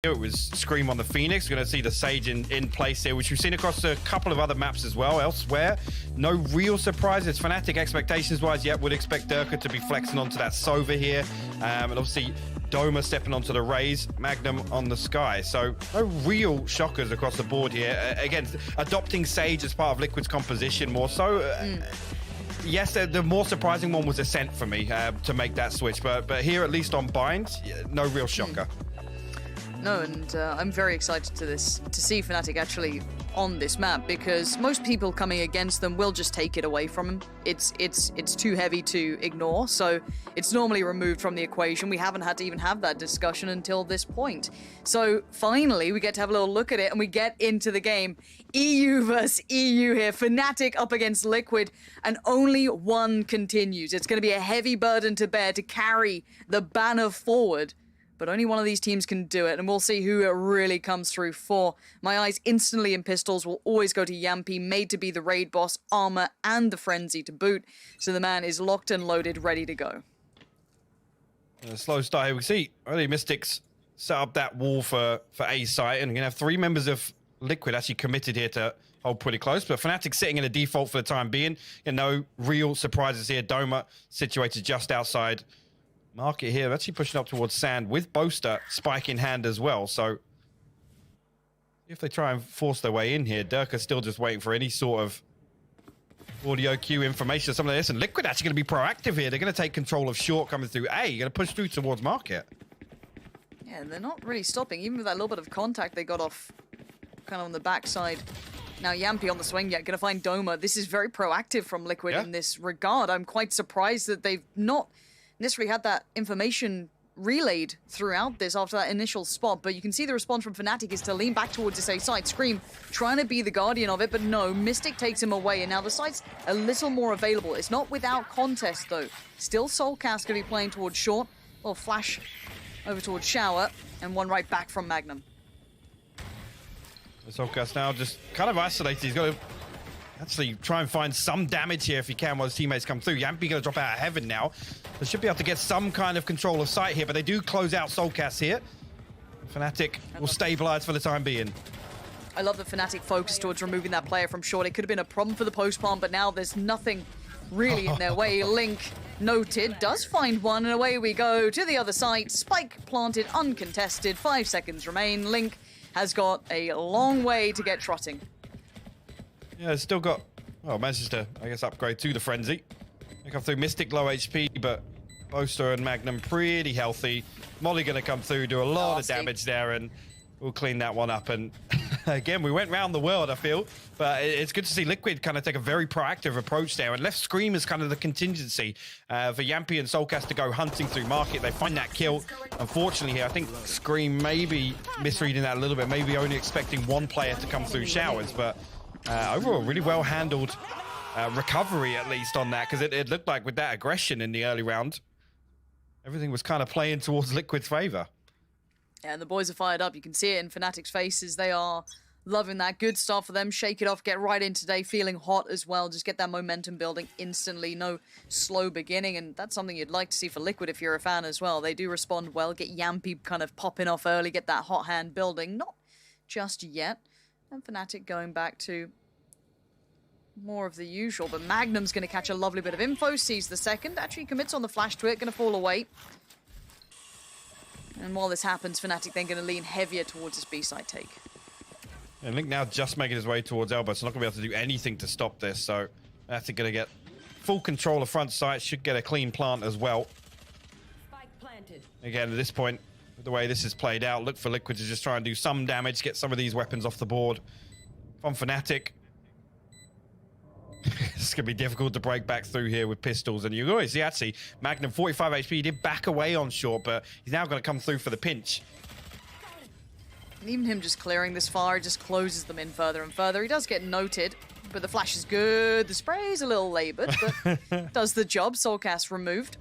It was Scream on the Phoenix. We're going to see the Sage in place here, which we've seen across a couple of other maps as well. Elsewhere, no real surprises. FNATIC expectations-wise, yet would expect Durka to be flexing onto that Sova here. And obviously, Doma stepping onto the Raze, Magnum on the Sky. So no real shockers across the board here. Again, adopting Sage as part of Liquid's composition more so. Yes, the more surprising one was Ascent for me to make that switch. But here, at least on Bind, no real shocker. No, and I'm very excited to see FNATIC actually on this map, because most people coming against them will just take it away from them. It's too heavy to ignore, so it's normally removed from the equation. We haven't had to even have that discussion until this point. So finally, we get to have a little look at it, and we get into the game. EU versus EU here. FNATIC up against Liquid, and only one continues. It's going to be a heavy burden to bear to carry the banner forward. But only one of these teams can do it, and we'll see who it really comes through for. My eyes instantly in pistols will always go to Yampi, made to be the raid boss, armor, and the frenzy to boot. So the man is locked and loaded, ready to go. A slow start here. We see early Mystics set up that wall for A site, and we're going to have 3 members of Liquid actually committed here to hold pretty close. But FNATIC sitting in a default for the time being. And no real surprises here. Doma situated just outside Market here, actually pushing up towards Sand with Boaster, spike in hand as well. So if they try and force their way in here, Durka's still just waiting for any sort of audio cue information or something like this. And Liquid actually going to be proactive here. They're going to take control of short coming through A. You're going to push through towards Market. Yeah, and they're not really stopping. Even with that little bit of contact they got off kind of on the backside. Now Yampi on the swing yet, going to find Doma. This is very proactive from Liquid in this regard. I'm quite surprised that they've not necessarily had that information relayed throughout this after that initial spot, but you can see the response from FNATIC is to lean back towards this A site. Scream trying to be the guardian of it, but no, Mystic takes him away, and now the site's a little more available. It's not without contest though. Still Soulcast going to be playing towards short. Little flash over towards Shower, and one right back from Magnum. Soulcast now just kind of isolated. He's got to actually try and find some damage here if he can while his teammates come through. Yampi going to drop out of heaven now. They should be able to get some kind of control of sight here, but they do close out Soulcast here. FNATIC will stabilize for the time being. I love that FNATIC focused towards removing that player from short. It could have been a problem for the post-plant, but now there's nothing really in their way. Link noted, does find one, and away we go to the other side. Spike planted, uncontested. 5 seconds remain. Link has got a long way to get trotting. Yeah, it's still got, well, manages to, I guess, upgrade to the Frenzy. They come through Mystic, low HP, but Boaster and Magnum pretty healthy. Molly going to come through, do a lot of damage there, and we'll clean that one up. And again, we went round the world, I feel, but it's good to see Liquid kind of take a very proactive approach there and left Scream as kind of the contingency for Yampi and Soulcast to go hunting through Market. They find that kill. Unfortunately here, I think Scream may be misreading that a little bit, maybe only expecting one player to come through Showers, but overall, really well handled recovery, at least on that, because it looked like with that aggression in the early round, everything was kind of playing towards Liquid's favor. Yeah, and the boys are fired up. You can see it in FNATIC's faces. They are loving that. Good start for them. Shake it off, get right in today, feeling hot as well. Just get that momentum building instantly. No slow beginning, and that's something you'd like to see for Liquid if you're a fan as well. They do respond well. Get Yampi kind of popping off early, get that hot hand building. Not just yet. And FNATIC going back to more of the usual, but Magnum's going to catch a lovely bit of info, sees the second, actually commits on the flash to it, going to fall away. And while this happens, FNATIC then going to lean heavier towards his B-side take. And Link now just making his way towards Elbow, so not going to be able to do anything to stop this, so FNATIC going to get full control of front site, should get a clean plant as well. Spike planted. Again, at this point, the way this is played out, look for Liquid to just try and do some damage, get some of these weapons off the board. From FNATIC, it's going to be difficult to break back through here with pistols. And you always see, actually, Magnum 45 HP, he did back away on short, but he's now going to come through for the pinch. And even him just clearing this far, just closes them in further and further. He does get noted, but the flash is good. The spray is a little labored, but does the job. Soulcast removed.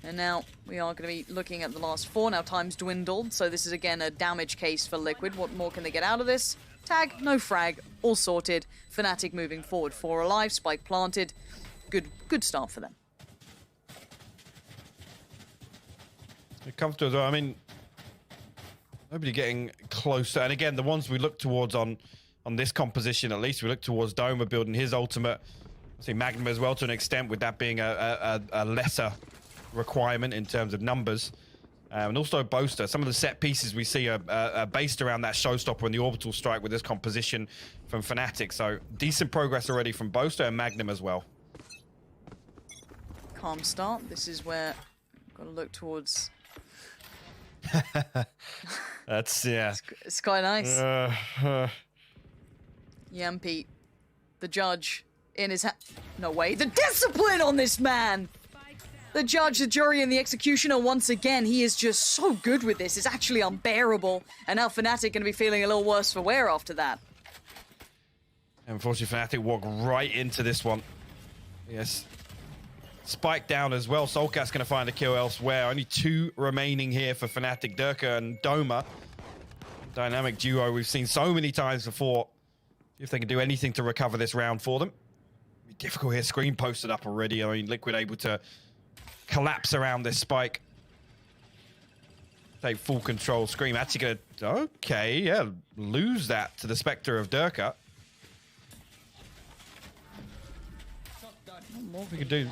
And now we are going to be looking at the last 4. Now time's dwindled, so this is again a damage case for Liquid. What more can they get out of this? Tag, no frag, all sorted. FNATIC moving forward, 4 alive, spike planted. Good start for them. Comfortable as well. I mean, Nobody getting closer. And again, the ones we look towards on this composition, at least, we look towards Doma building his ultimate. I see Magnum as well to an extent, with that being a lesser requirement in terms of numbers. And also Boaster. Some of the set pieces we see are based around that showstopper and the orbital strike with this composition from FNATIC. So decent progress already from Boaster and Magnum as well. Calm start. This is where I've got to look towards. That's, yeah. It's quite nice. Yampy, the judge, in his no way. The discipline on this man! The judge, the jury, and the executioner, once again, he is just so good with this. It's actually unbearable. And now FNATIC going to be feeling a little worse for wear after that. Unfortunately, FNATIC walk right into this one. Yes. Spike down as well. Soulcat's going to find a kill elsewhere. Only 2 remaining here for FNATIC. Durka and Doma. Dynamic duo we've seen so many times before. See if they can do anything to recover this round for them. Be difficult here. Screen posted up already. I mean, Liquid able to collapse around this spike. Take full control. Scream actually going to... Okay, yeah. Lose that to the Spectre of Durka. More We could do...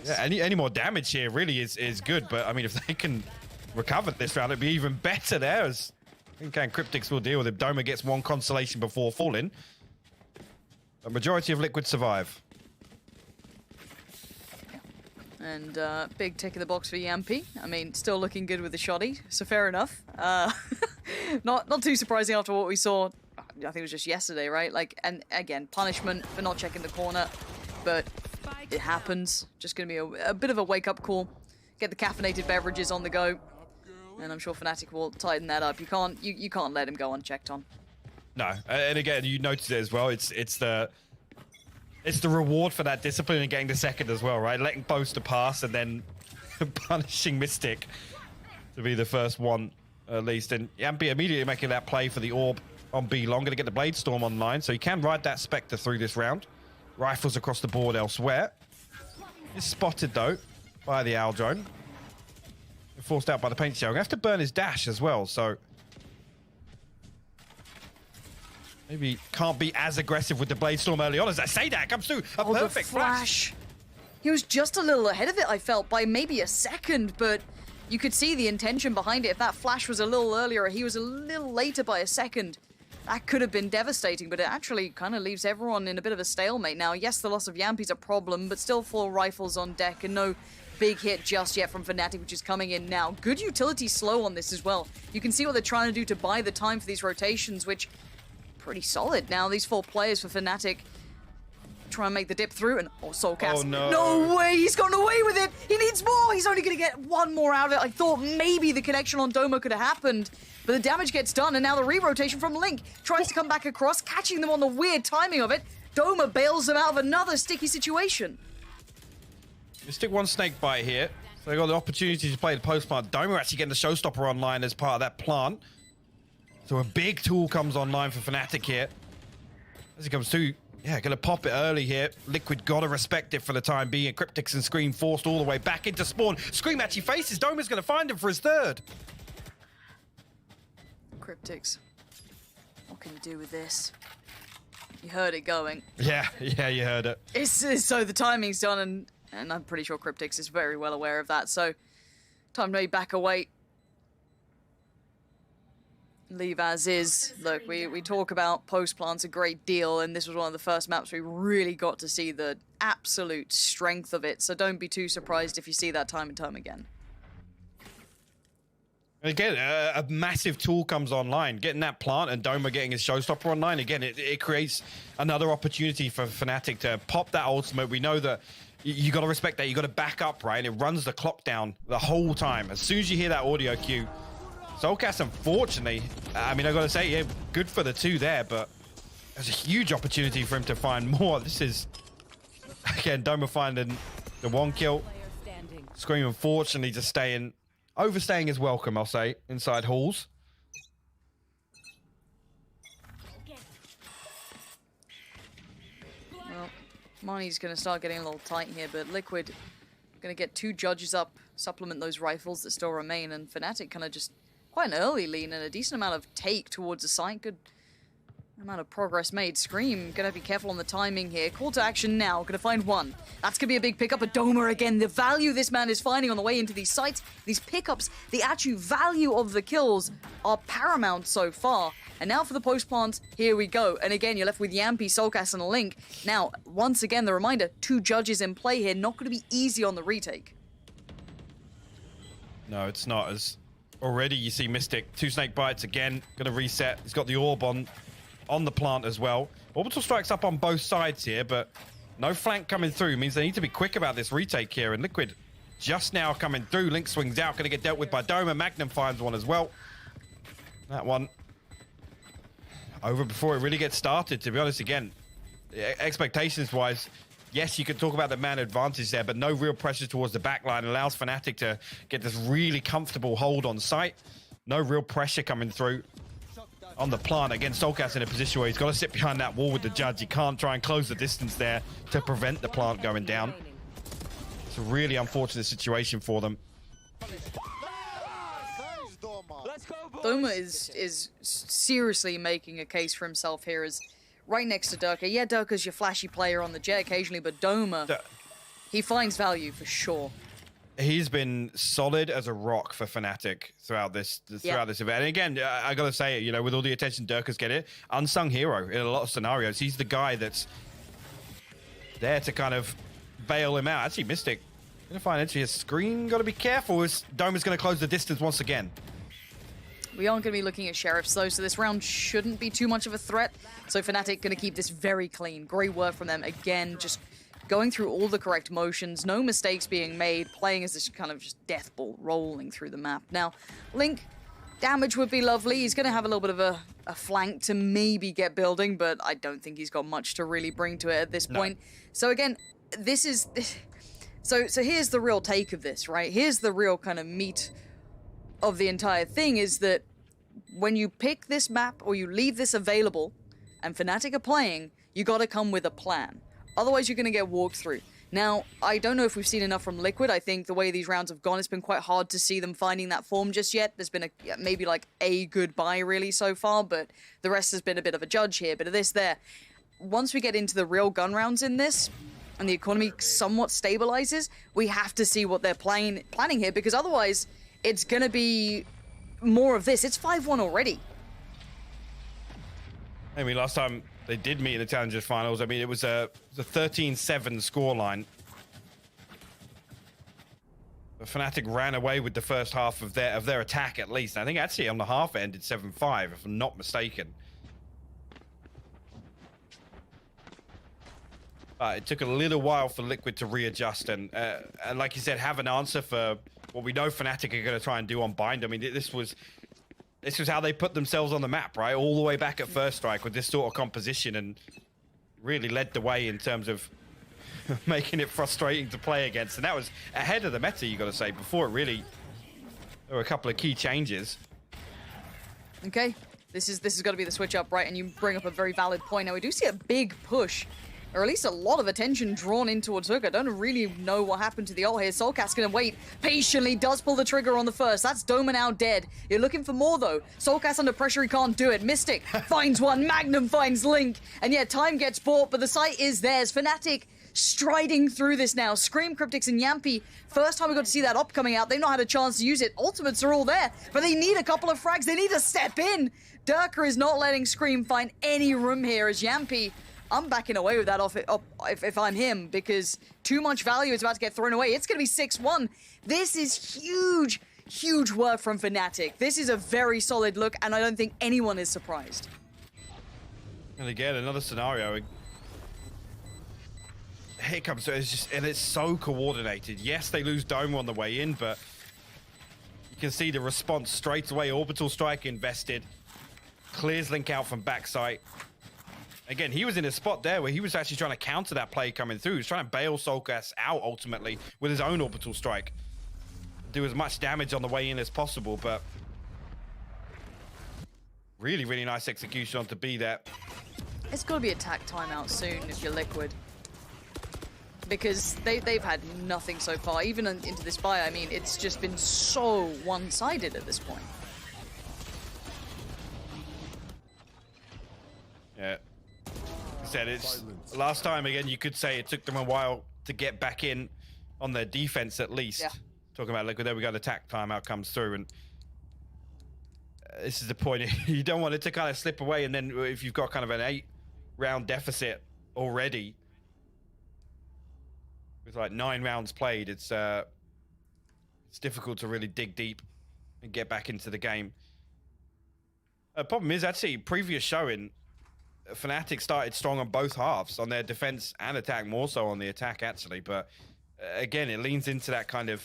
Yeah, any more damage here really is good. But, I mean, if they can recover this round, it'd be even better there. As I think Cryptics will deal with it. Doma gets 1 consolation before falling. A majority of Liquid survive. And big tick in the box for Yampy. I mean, still looking good with the shoddy, so fair enough. Not too surprising after what we saw. I think it was just yesterday, right? Like, and again, punishment for not checking the corner, but it happens. Just gonna be a bit of a wake-up call. Get the caffeinated beverages on the go, and I'm sure FNATIC will tighten that up. You can't let him go unchecked on. No, and again, you noticed it as well. It's the reward for that discipline and getting the second as well, right? Letting Boaster pass and then punishing Mystic to be the first one, at least. And Yampy immediately making that play for the orb on B long. Going to get the Blade Storm online, so he can ride that Spectre through this round. Rifles across the board elsewhere. He's spotted, though, by the Owl Drone. Forced out by the Paint Shell. Going to have to burn his dash as well, so... Maybe can't be as aggressive with the Blade Storm early on. As I say that, comes through a perfect flash. He was just a little ahead of it, I felt, by maybe a second, but you could see the intention behind it. If that flash was a little earlier, he was a little later by a second, that could have been devastating, but it actually kind of leaves everyone in a bit of a stalemate now. Yes, the loss of Yampy's a problem, but still 4 rifles on deck and no big hit just yet from FNATIC, which is coming in now. Good utility slow on this as well. You can see what they're trying to do to buy the time for these rotations, which... pretty solid. Now these 4 players for FNATIC try and make the dip through, and Soulcast. Oh no. No way, he's gone away with it. He needs more. He's only going to get 1 more out of it. I thought maybe the connection on Doma could have happened, but the damage gets done, and now the re-rotation from Link tries to come back across, catching them on the weird timing of it. Doma bails them out of another sticky situation. You stick 1 snake bite here, so they got the opportunity to play the post plant. Doma actually getting the showstopper online as part of that plant. So a big tool comes online for FNATIC here. As he comes through, yeah, gonna pop it early here. Liquid gotta respect it for the time being. Cryptics and Scream forced all the way back into spawn. Scream actually faces. Doma's gonna find him for his 3rd. Cryptics, what can you do with this? You heard it going. Yeah, you heard it. It's so the timing's done, and I'm pretty sure Cryptics is very well aware of that. So time to maybe back away. Leave as is. Look, we talk about post plants a great deal, and this was one of the first maps we really got to see the absolute strength of it. So don't be too surprised if you see that time and time again. Again, a massive tool comes online. Getting that plant and Doma getting his showstopper online, again, it creates another opportunity for FNATIC to pop that ultimate. We know that you got to respect that. You got to back up, right? And it runs the clock down the whole time. As soon as you hear that audio cue, Soulcast, unfortunately, I mean, I got to say, yeah, good for the 2 there, but there's a huge opportunity for him to find more. This is, again, Doma finding the 1 kill. Scream, unfortunately, just overstaying his welcome, I'll say, inside halls. Well, money's going to start getting a little tight here, but Liquid going to get 2 judges up, supplement those rifles that still remain, and FNATIC kind of just quite an early lean and a decent amount of take towards the site. Good amount of progress made. Scream, gonna be careful on the timing here. Call to action now, gonna find one. That's gonna be a big pickup. A Doma again. The value this man is finding on the way into these sites, these pickups, the actual value of the kills are paramount so far. And now for the post plant, here we go. And again, you're left with Yampy, Soulcast, and a Link. Now, once again, the reminder, 2 judges in play here. Not gonna be easy on the retake. No, it's not. As already you see Mystic, 2 snake bites again, gonna reset. He's got the orb on the plant as well. Orbital strikes up on both sides here, but no flank coming through means they need to be quick about this retake here. And Liquid just now coming through. Link swings out, gonna get dealt with by Doma. Magnum finds one as well. That one over before it really gets started, to be honest. Again, expectations wise, yes, you could talk about the man advantage there, but no real pressure towards the backline. Allows FNATIC to get this really comfortable hold on site. No real pressure coming through on the plant. Again, Soulcast in a position where he's got to sit behind that wall with the judge. He can't try and close the distance there to prevent the plant going down. It's a really unfortunate situation for them. Doma is seriously making a case for himself here as right next to Durka. Yeah, Durka's your flashy player on the jet occasionally, but Doma, he finds value for sure. He's been solid as a rock for FNATIC throughout this event. And again, I gotta say, you know, with all the attention Durka's getting, unsung hero in a lot of scenarios. He's the guy that's there to kind of bail him out. Actually, Mystic gonna find entry. His screen, gotta be careful as Doma's gonna close the distance once again. We aren't going to be looking at Sheriffs, though, so this round shouldn't be too much of a threat. So FNATIC going to keep this very clean. Great work from them. Again, just going through all the correct motions, no mistakes being made, playing as this kind of just death ball rolling through the map. Now, Link, damage would be lovely. He's going to have a little bit of a flank to maybe get building, but I don't think he's got much to really bring to it at this point. So again, this is... So here's the real take of this, right? Here's the real kind of meat of the entire thing, is that when you pick this map or you leave this available and FNATIC are playing, you gotta come with a plan. Otherwise, you're gonna get walked through. Now, I don't know if we've seen enough from Liquid. I think the way these rounds have gone, it's been quite hard to see them finding that form just yet. There's been maybe like a good buy really so far, but the rest has been a bit of a judge here. But of this there, once we get into the real gun rounds in this, and the economy somewhat stabilizes, we have to see what they're planning here, because otherwise, it's gonna be more of this. It's 5-1 already. I mean, last time they did meet in the Challengers Finals, I mean, it was a 13-7 scoreline. FNATIC ran away with the first half of their attack, at least. I think actually on the half it ended 7-5, if I'm not mistaken. It took a little while for Liquid to readjust and like you said, have an answer for what we know FNATIC are going to try and do on Bind. I mean, this was how they put themselves on the map, right? All the way back at First Strike with this sort of composition, and really led the way in terms of making it frustrating to play against. And that was ahead of the meta, you got to say, before it really... There were a couple of key changes. Okay, this is got to be the switch up, right? And you bring up a very valid point. Now, we do see a big push, or at least a lot of attention drawn in towards Hook. I don't really know what happened to the ult here. Soulcast gonna wait patiently, does pull the trigger on the first. That's Doma now dead. You're looking for more though. Soulcast under pressure, he can't do it. Mystic finds one, Magnum finds Link. And yeah, time gets bought, but the site is theirs. FNATIC striding through this now. Scream, Cryptics, and Yampy. First time we got to see that op coming out. They've not had a chance to use it. Ultimates are all there, but they need a couple of frags. They need to step in. Durka is not letting Scream find any room here as Yampy... I'm backing away with that if I'm him, because too much value is about to get thrown away. It's going to be 6-1. This is huge, huge work from FNATIC. This is a very solid look, and I don't think anyone is surprised. And again, another scenario. Here comes, and it's so coordinated. Yes, they lose Doma on the way in, but you can see the response straight away. Orbital Strike invested. Clears Link out from backside. Again, he was in a spot there where he was actually trying to counter that play coming through. He was trying to bail Soulcast out ultimately with his own Orbital Strike. Do as much damage on the way in as possible, but really, really nice execution on to be there. It's got to be attack timeout soon if you're Liquid, because they've had nothing so far. Even into this buy, I mean, it's just been so one-sided at this point. Yeah. I said it's last time again. You could say it took them a while to get back in on their defense at least. Yeah. Talking about Liquid, there we go. The attack timeout comes through, and this is the point. You don't want it to kind of slip away, and then if you've got kind of an 8-round deficit already with like 9 rounds played, it's difficult to really dig deep and get back into the game. Problem is, actually, previous showing, FNATIC started strong on both halves, on their defense and attack, more so on the attack, actually. But again, it leans into that kind of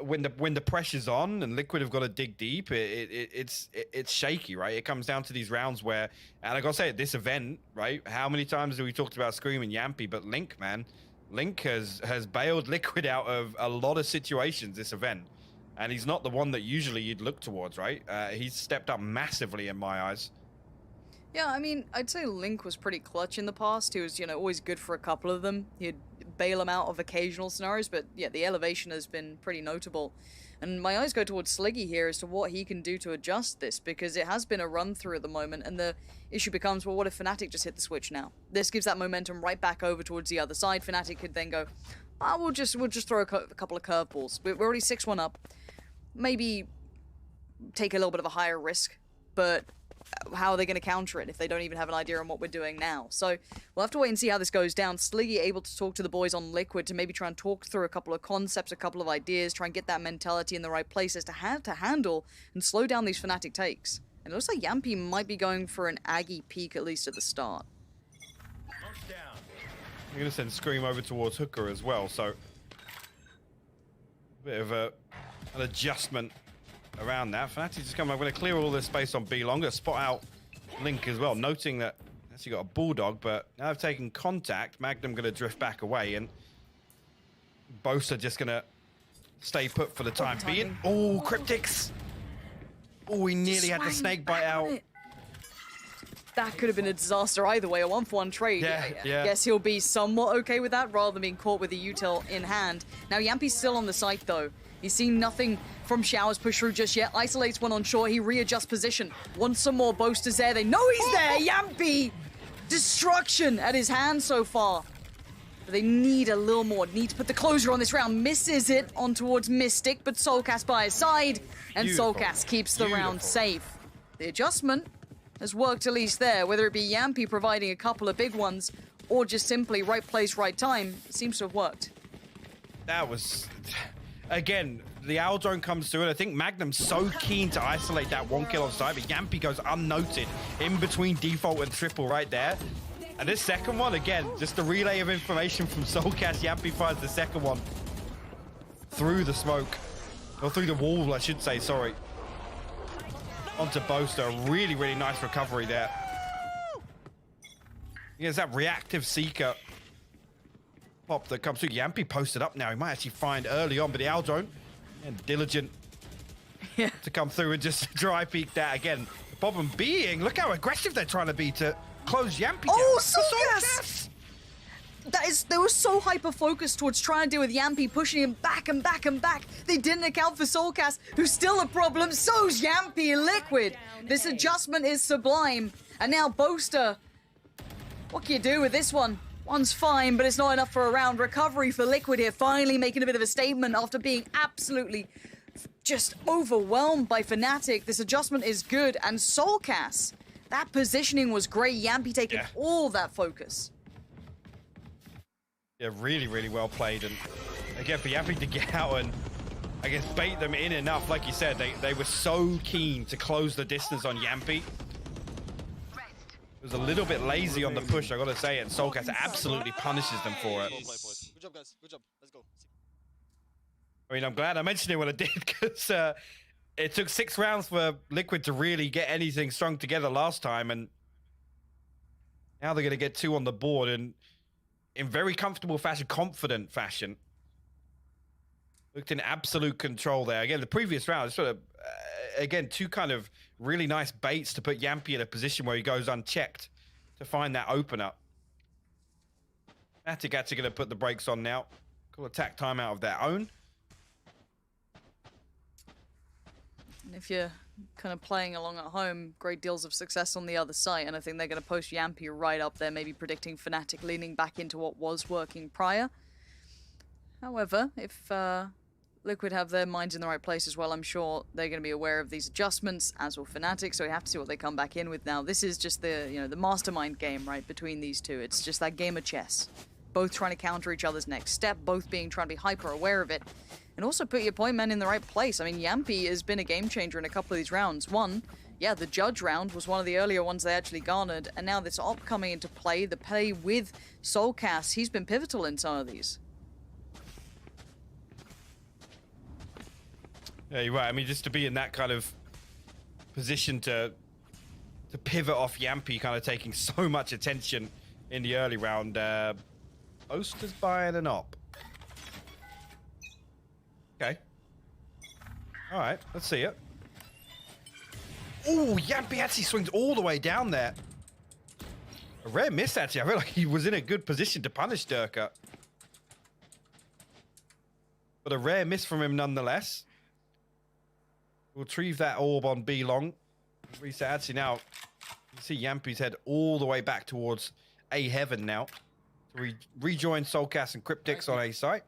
when the pressure's on and Liquid have got to dig deep, it's shaky, right? It comes down to these rounds where, and I gotta say, at this event, right? How many times have we talked about Scream and Yampy? But Link, man, Link has bailed Liquid out of a lot of situations this event. And he's not the one that usually you'd look towards, right? He's stepped up massively in my eyes. Yeah, I mean, I'd say Link was pretty clutch in the past. He was, always good for a couple of them. He'd bail him out of occasional scenarios, but yeah, the elevation has been pretty notable. And my eyes go towards Sliggy here as to what he can do to adjust this, because it has been a run-through at the moment, and the issue becomes, well, what if FNATIC just hit the switch now? This gives that momentum right back over towards the other side. FNATIC could then go, we'll just throw a couple of curveballs. We're already 6-1 up. Maybe take a little bit of a higher risk, but how are they going to counter it if they don't even have an idea on what we're doing now? So we'll have to wait and see how this goes down. Sliggy able to talk to the boys on Liquid to maybe try and talk through a couple of concepts, a couple of ideas, try and get that mentality in the right places to handle and slow down these FNATIC takes. And it looks like Yampy might be going for an Aggie peak, at least at the start. I'm going to send Scream over towards Hooker as well, so a bit of an adjustment around that. FNATIC just coming. I'm going to clear all this space on B long. Spot out Link as well, noting that actually got a Bulldog, but now they've taken contact. Magnum going to drift back away, and both are just going to stay put for the time being. Oh, Cryptics! Oh, we nearly had the snake bite out. That could have been a disaster either way, a 1-for-1 trade. Yeah. Guess he'll be somewhat okay with that, rather than being caught with the util in hand. Now, Yampy's still on the site, though. He's seen nothing from Shower's push through just yet. Isolates one on shore. He readjusts position. Wants some more boasters there. They know he's there. Yampy! Destruction at his hand so far. But they need a little more. Need to put the closure on this round. Misses it on towards Mystic, but Soulcast by his side. And Beautiful. Soulcast keeps the round safe. The adjustment has worked at least there. Whether it be Yampy providing a couple of big ones or just simply right place, right time, it seems to have worked. That was... Again, the Owl Drone comes through, and I think Magnum's so keen to isolate that 1 kill on side, but Yampy goes unnoted in between default and triple right there. And this second one, again, just a relay of information from Soulcast. Yampy fires the second one through the smoke, or through the wall, I should say, sorry. Onto Boaster. Really, really nice recovery there. There's that reactive Seeker pop that comes through. Yampy posted up now. He might actually find early on, but the Owl Drone and diligent to come through and just dry peek that again. The problem being, look how aggressive they're trying to be to close Yampy down. Oh, Soulcast! They were so hyper-focused towards trying to deal with Yampy, pushing him back and back and back. They didn't account for Soulcast, who's still a problem. So's Yampy Liquid. This adjustment is sublime. And now Boaster. What can you do with this one? One's fine, but it's not enough for a round. Recovery for Liquid here, finally making a bit of a statement after being absolutely just overwhelmed by FNATIC. This adjustment is good, and Soulcast, that positioning was great. Yampy taking all that focus. Yeah, really, really well played. And again, for Yampy to get out and, I guess, bait them in enough, like you said, they were so keen to close the distance on Yampy. It was a little bit lazy on the push, I gotta say, and Soulcast absolutely punishes them for it. Good job, guys. Good job. Let's go. I mean, I'm glad I mentioned it when I did, because it took 6 rounds for Liquid to really get anything strung together last time, and now they're going to get 2 on the board, and in very comfortable fashion, confident fashion. Looked in absolute control there. Again, the previous round, sort of, again, 2 kind of really nice baits to put Yampy in a position where he goes unchecked to find that opener. FNATIC actually going to put the brakes on now. Call attack timeout of their own. And if you're kind of playing along at home, great deals of success on the other side, and I think they're going to post Yampy right up there, maybe predicting FNATIC leaning back into what was working prior. However, if Liquid have their minds in the right place as well, I'm sure they're going to be aware of these adjustments, as will FNATIC, so we have to see what they come back in with now. This is just the, the mastermind game, right, between these two. It's just that game of chess. Both trying to counter each other's next step, both trying to be hyper aware of it. And also put your point man in the right place. I mean, Yampy has been a game changer in a couple of these rounds. One, yeah, the Judge round was one of the earlier ones they actually garnered, and now this op coming into play, the play with Soulcast, he's been pivotal in some of these. Yeah, you're right. I mean, just to be in that kind of position to pivot off Yampy, kind of taking so much attention in the early round. Oster's buying an op. Okay. All right, let's see it. Oh, Yampy actually swings all the way down there. A rare miss, actually. I feel like he was in a good position to punish Durka. But a rare miss from him nonetheless. We'll retrieve that orb on B long. Reset actually now. You see Yampy's head all the way back towards A heaven now. So we rejoin Soulcast and Cryptics on A site.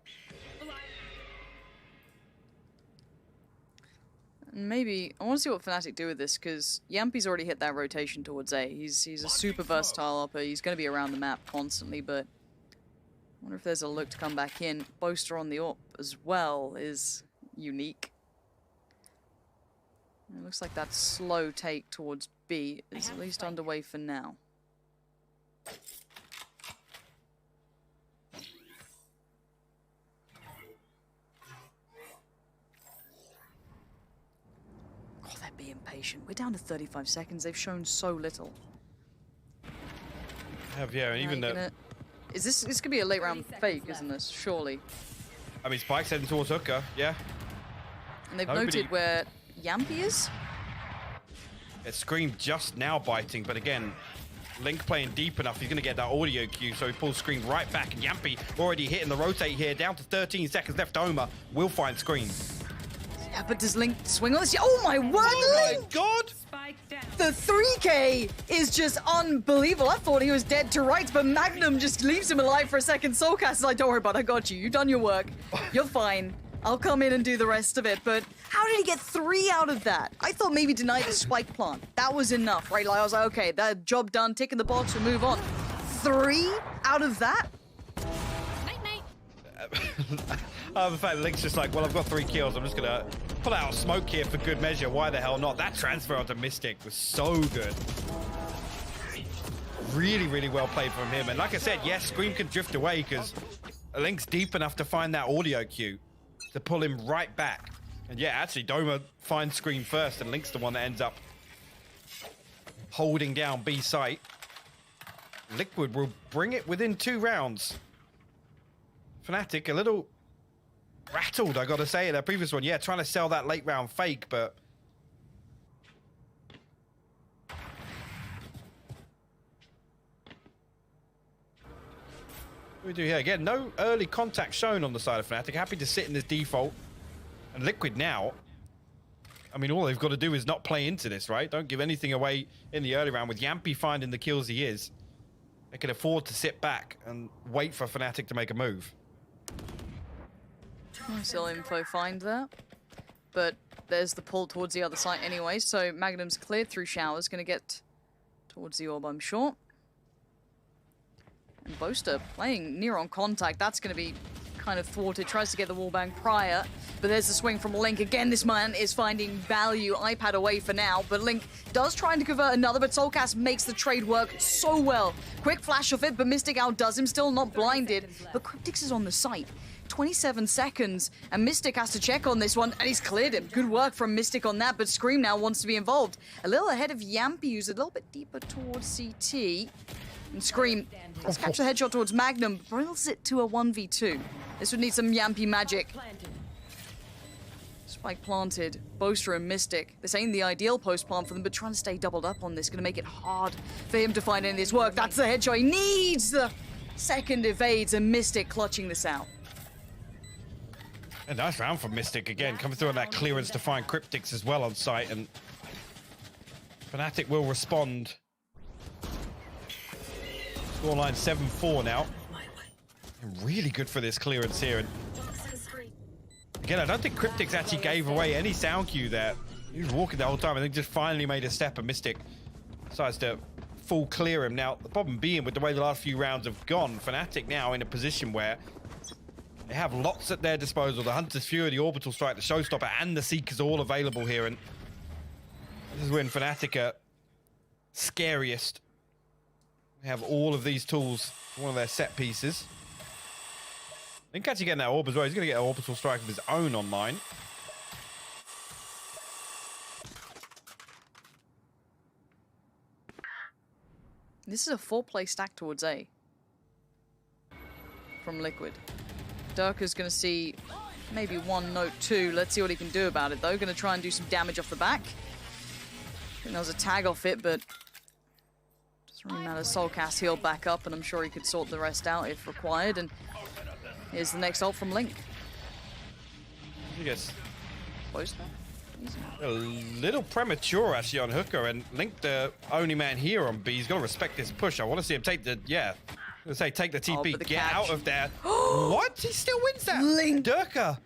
Maybe I want to see what FNATIC do with this, because Yampy's already hit that rotation towards A. He's a super versatile upper. He's going to be around the map constantly, but I wonder if there's a look to come back in. Boaster on the AWP as well is unique. It looks like that slow take towards B is at least underway for now. Oh, they're being patient. We're down to 35 seconds. They've shown so little. Yeah, and even the... Is this could be a late round fake, isn't this? Surely. I mean, Spike's heading towards Hooker, yeah. And they've noted where Yampy is. It's Scream just now biting, but again, Link playing deep enough, he's going to get that audio cue, so he pulls Scream right back, and Yampy already hitting the rotate here, down to 13 seconds left. Homer will find Scream. Yeah, but does Link swing on this? Oh my word, Oh Link! my god! The 3K is just unbelievable. I thought he was dead to rights, but Magnum just leaves him alive for a second. Soulcast is like, don't worry about it, I got you. You've done your work. You're fine. I'll come in and do the rest of it. But how did he get 3 out of that? I thought maybe deny the spike plant. That was enough, right? Like, I was like, okay, that job done, tick in the box, we'll move on. 3 out of that? The fact that Link's just like, well, I've got 3 kills. I'm just going to pull out a smoke here for good measure. Why the hell not? That transfer onto Mystic was so good. Really, really well played from him. And like I said, yes, Scream can drift away because Link's deep enough to find that audio cue to pull him right back. And yeah, actually, Doma finds Scream first, and Link's the one that ends up holding down B site. Liquid will bring it within 2 rounds. FNATIC a little rattled, I gotta say, in their previous one. Yeah, trying to sell that late round fake, but what do we do here? Again, no early contact shown on the side of FNATIC. Happy to sit in this default. And Liquid now, I mean, all they've got to do is not play into this, right? Don't give anything away in the early round. With Yampy finding the kills he is, they can afford to sit back and wait for FNATIC to make a move. Still info find that. But there's the pull towards the other side anyway, so Magnum's cleared through showers, gonna get towards the orb, I'm sure. And Boaster playing near on contact, that's gonna be kind of thwarted, tries to get the wallbang prior, but there's the swing from Link. Again, this man is finding value. iPad away for now, but Link does try to convert another, but Soulcast makes the trade work so well. Quick flash of it, but Mystic outdoes him, still not blinded, but Cryptics is on the site. 27 seconds, and Mystic has to check on this one, and he's cleared him. Good work from Mystic on that, but Scream now wants to be involved. A little ahead of Yampy, who's a little bit deeper towards CT. And Scream let's catch the headshot towards Magnum, brills it to a 1v2. This would need some Yampy magic. Spike planted, Boaster and Mystic. This ain't the ideal post plant for them, but trying to stay doubled up on this, gonna make it hard for him to find any of this work. That's the headshot he needs! The second evades, and Mystic clutching this out. A nice round from Mystic again, coming through on that clearance to find Cryptics as well on site, and FNATIC will respond. Scoreline 7-4 now. Really good for this clearance here. And again, I don't think Cryptics actually gave away any sound cue there. He was walking the whole time. I think just finally made a step, and Mystic decides to full clear him. Now, the problem being with the way the last few rounds have gone, FNATIC now in a position where they have lots at their disposal. The Hunter's Fury, the Orbital Strike, the Showstopper, and the Seeker's all available here. And this is when FNATIC are scariest. They have all of these tools, one of their set pieces. Link actually getting that orb as well. He's going to get an Orbital Strike of his own online. This is a 4-play stack towards A from Liquid. Durka's going to see maybe 1 note 2. Let's see what he can do about it, though. Going to try and do some damage off the back. I think there was a tag off it, but doesn't really matter. Soulcast healed back up, and I'm sure he could sort the rest out if required. And here's the next ult from Link. I guess Close there. Easy. a little premature actually on Hooker, and Link, the only man here on B, he's got to respect this push. I want to see him take the, let's say take the TP, but the get catch. out of there. What? He still wins that. Link. Durka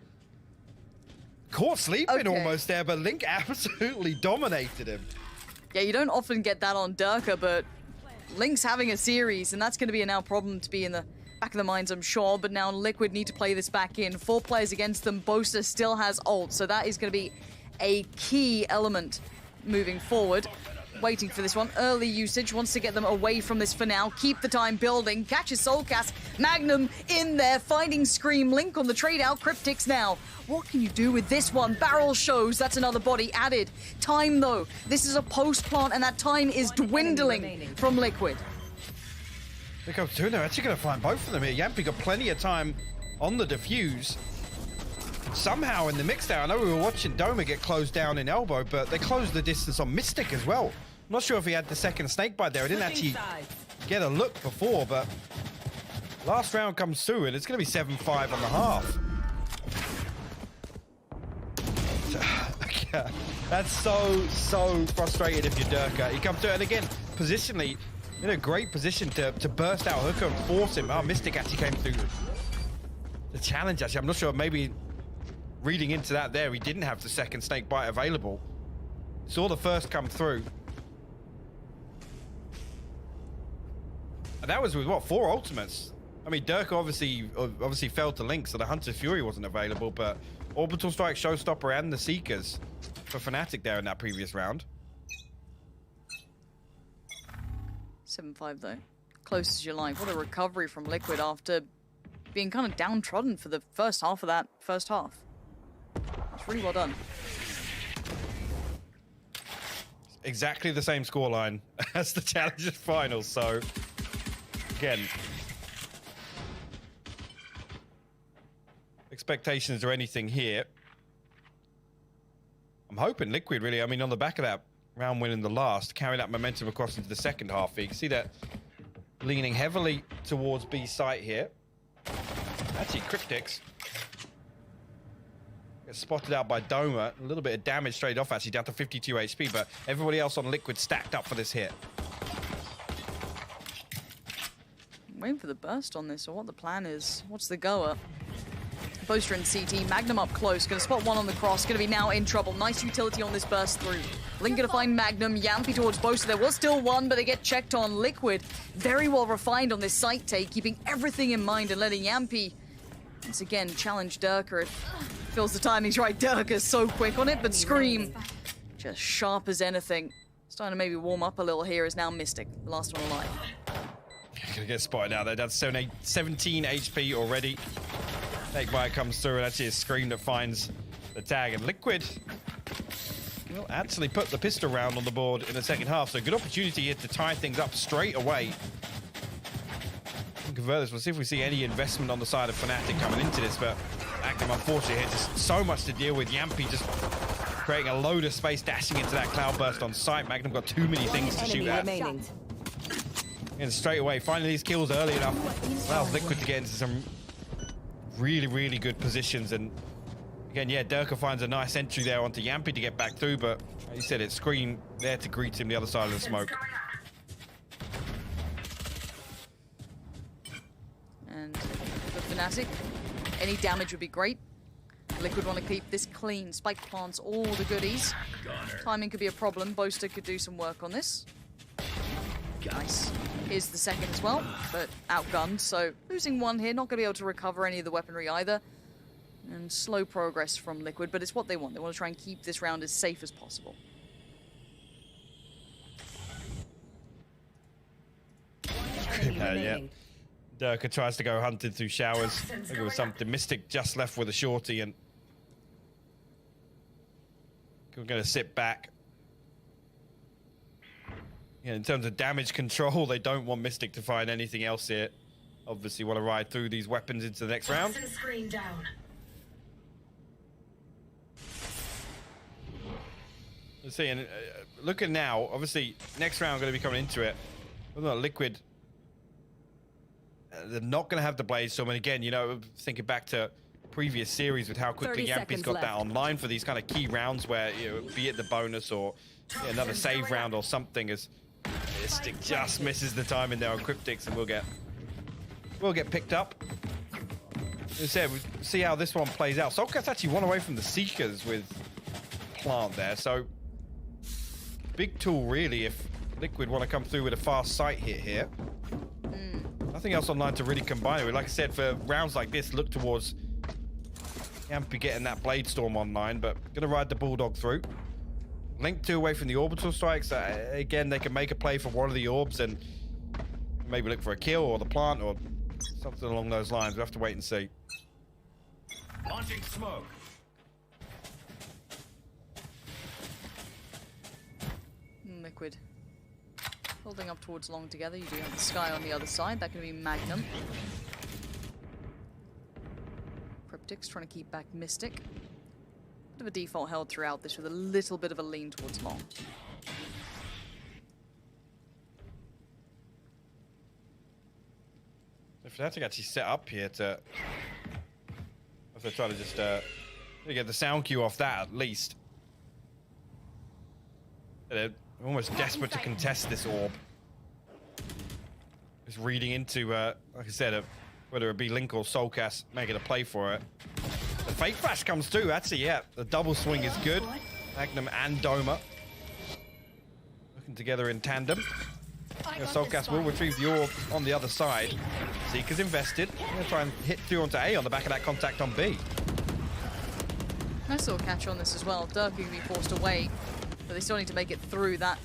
caught sleeping Okay. almost there, but Link absolutely dominated him. Yeah, you don't often get that on Durka, but Link's having a series, and that's going to be a now problem to be in the back of the minds, I'm sure. But now Liquid need to play this back in. 4 players against them. Boaster still has ult, so that is going to be a key element moving forward. Waiting for this one. Early usage. Wants to get them away from this for now. Keep the time building. Catches Soulcast. Magnum in there. Finding Scream. Link on the trade out. Cryptics now. What can you do with this one? Barrel shows. That's another body added. Time, though. This is a post-plant, and that time is dwindling from Liquid. Look up to, they're actually going to find both of them here. Yampy got plenty of time on the defuse. Somehow in the mix there, I know we were watching Doma get closed down in elbow, but they closed the distance on Mystic as well. I'm not sure if he had the second snake bite there. I didn't actually get a look before, but last round comes through, and it's going to be 7-5 on the half. That's so frustrated if you're Durka. He comes through, and again, positionally, in a great position to burst out Hooker and force him. Oh, Mystic actually came through the challenge, actually. I'm not sure, maybe reading into that there, he didn't have the second snake bite available. Saw the first come through. And that was with, what, 4 ultimates? I mean, Durka obviously fell to Link, so the Hunter's Fury wasn't available, but Orbital Strike, Showstopper, and the Seekers for FNATIC there in that previous round. 7-5 though. Close as you like. What a recovery from Liquid after being kind of downtrodden for the first half of that first half. It's really well done. Exactly the same scoreline as the Challengers finals, so again, expectations or anything here. I'm hoping Liquid really, I mean, on the back of that round win in the last, carry that momentum across into the second half. You can see that leaning heavily towards B site here. Actually, Cryptics gets spotted out by Doma. A little bit of damage straight off, actually, down to 52 HP, but everybody else on Liquid stacked up for this hit. I'm waiting for the burst on this, or what the plan is. What's the goer? Boaster and CT, Magnum up close, gonna spot one on the cross, gonna be now in trouble. Nice utility on this burst through. Link gonna find Magnum, Yampy towards Boaster. There was still one, but they get checked on. Liquid, very well refined on this site take, keeping everything in mind and letting Yampy, once again, challenge Durka. It feels the timing's right. Durka's so quick on it, but Scream, just sharp as anything. Starting to maybe warm up a little here is now Mystic, the last one alive. Gonna get spotted out there. That's 17 HP already. Snake bite comes through, and actually a Scream that finds the tag. And Liquid will actually put the pistol round on the board in the second half. So good opportunity here to tie things up straight away. Convert this. We'll see if we see any investment on the side of FNATIC coming into this, but Magnum, unfortunately, here just so much to deal with. Yampy just creating a load of space, dashing into that cloudburst on site. Magnum got too many things to shoot at. And straight away, finding these kills early enough allows Liquid to get into some really good positions. And Again, yeah, Durka finds a nice entry there onto Yampy to get back through, but like you said, it's Scream there to greet him the other side of the smoke. And for FNATIC, any damage would be great. Liquid want to keep this clean. Spike plants all the goodies. Timing could be a problem. Boaster could do some work on this. Nice. Here's the second as well, but outgunned. So losing one here, not going to be able to recover any of the weaponry either. And slow progress from Liquid, but it's what they want. They want to try and keep this round as safe as possible. Yeah. Durka tries to go hunting through showers. Look at something. Mystic just left with a shorty, and we're going to sit back. Yeah, in terms of damage control, they don't want Mystic to find anything else here. Obviously want to ride through these weapons into the next round. Screen down. Let's see, and looking now, obviously, next round going to be coming into it. Whether or not Liquid, they're not going to have the Blaze Storm. And again, you know, thinking back to previous series with how quickly Yampy's got that online for these kind of key rounds where, you know, be it the bonus or another save round or something, as Mystic just misses the timing there on Cryptics, and we'll get picked up. As I said, we'll see how this one plays out. Soulcast actually one away from the Seekers with Plant there, so big tool really if Liquid want to come through with a fast sight hit here. Nothing else online to really combine it with. Like I said, for rounds like this, look towards Yampy getting that Blade Storm online, but gonna ride the Bulldog through. Link 2 away from the orbital strikes. Again, they can make a play for one of the orbs and maybe look for a kill or the plant or something along those lines. We'll have to wait and see. Launching smoke. Liquid holding up towards long together. You do have the Sky on the other side. That can be Magnum. Cryptics trying to keep back Mystic. Bit of a default held throughout this with a little bit of a lean towards long. If FNATIC actually set up here to, if they try to just get the sound cue off that at least. They're almost desperate to contest this orb. Just reading into, like I said, whether it be Link or Soulcast making a play for it. The Fake Flash comes through. Actually, yeah, the double swing is good. Magnum and Doma working together in tandem. Yeah, Soulcast will retrieve the orb on the other side. Seeker's invested. Gonna try and hit through onto A on the back of that contact on B. Nice little catch on this as well. Durka can be forced away, but they still need to make it through that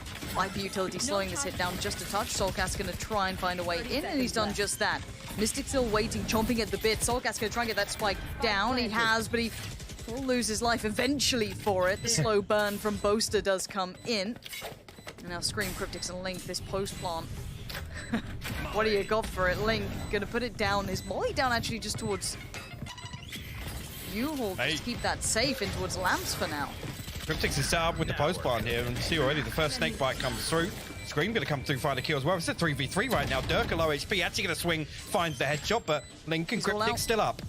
IP utility, slowing this hit down just a touch. Soulcast going to try and find a way in, and he's done just that. Mystic still waiting, chomping at the bit. Soulcast going to try and get that spike down. He has, but he will lose his life eventually for it. The slow burn from Boaster does come in. And now Scream, Cryptics, and Link, this post plant. What do you got for it? Link going to put it down. His molly down actually just towards U-Haul. Just keep that safe in towards Lamps for now. Cryptics is set up with the post plant here, and you see already the first snake bite comes through. Scream going to come through, find a kill as well. It's a 3v3 right now. Durka low HP, actually going to swing, finds the headshot, but Link and Cryptic still up.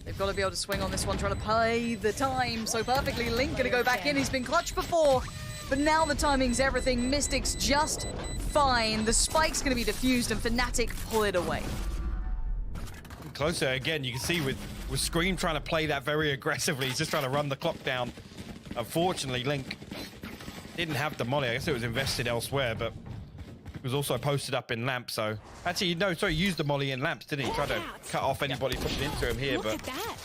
They've got to be able to swing on this one, trying to play the time so perfectly. Link going to go back in. He's been clutched before, but now the timing's everything. Mystic's just fine. The spike's going to be diffused, and FNATIC pull it away. Closer again, you can see with Scream trying to play that very aggressively. He's just trying to run the clock down. Unfortunately, Link didn't have the molly. I guess it was invested elsewhere, but it was also posted up in Lamp, so... Actually, no, sorry, he used the molly in Lamps, didn't he? Tried to cut off anybody pushing into him here, but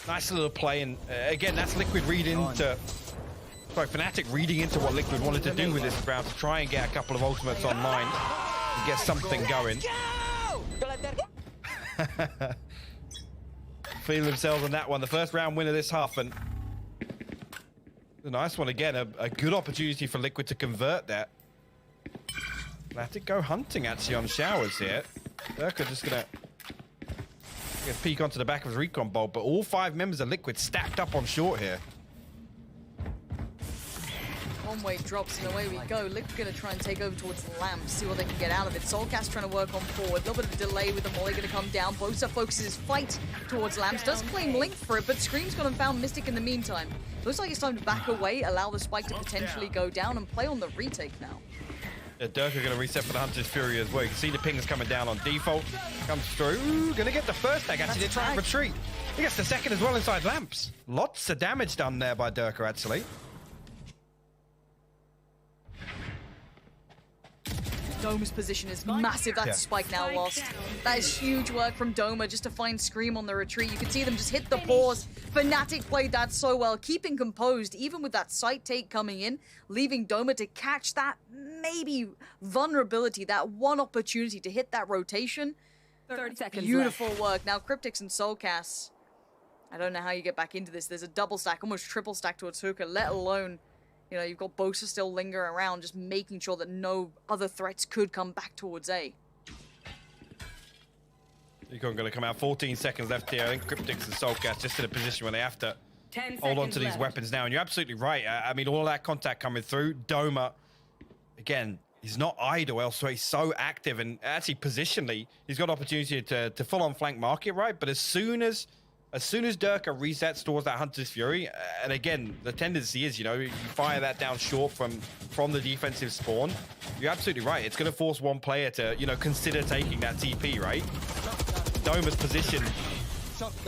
nice little play. And again, that's Liquid reading into... Sorry, FNATIC reading into what Liquid wanted to do with this round to try and get a couple of ultimates online and get something going. Feel themselves on that one. The first round winner this half, and a nice one again. A good opportunity for Liquid to convert that. FNATIC go hunting actually on showers here. Durka just gonna peek onto the back of his recon bolt, but all 5 members of Liquid stacked up on short here. one-way drops, and away we go. Liquid gonna try and take over towards the lamp, see what they can get out of it. Soulcast trying to work on forward. A little bit of delay with the Molly gonna come down. Bosa focuses his fight towards lamps, does claim Link for it, but Scream's gone and found Mystic in the meantime. Looks like it's time to back away, allow the spike to potentially go down, and play on the retake now. Yeah, Dirk are going to reset for the Hunter's Fury as well. You can see the pings coming down on default. Comes through. Ooh, going to get the first tag. Actually, they're trying to retreat. He gets the second as well inside lamps. Lots of damage done there by Dirker, actually. Doma's position is massive. That's Spike now lost. That is huge work from Doma just to find Scream on the retreat. You can see them just hit the pause. FNATIC played that so well, keeping composed, even with that sight take coming in, leaving Doma to catch that maybe vulnerability, that one opportunity to hit that rotation. 30 seconds Beautiful left. work. Now Cryptics and Soulcasts. I don't know how you get back into this. There's a double stack, almost triple stack towards Hookah, let alone, you know, you've got Bosa still lingering around, just making sure that no other threats could come back towards A. Econ going to come out. 14 seconds left here. I think Cryptics and Soulcast just in a position where they have to 10 hold on seconds to these left. weapons now. And you're absolutely right. I mean, all that contact coming through. Doma, again, he's not idle elsewhere. He's so active. And actually, positionally, he's got opportunity to full-on flank market, right? But as soon as Durka resets towards that Hunter's Fury, and again, the tendency is, you know, you fire that down short from the defensive spawn, you're absolutely right. It's going to force one player to, you know, consider taking that TP, right? Doma's positioned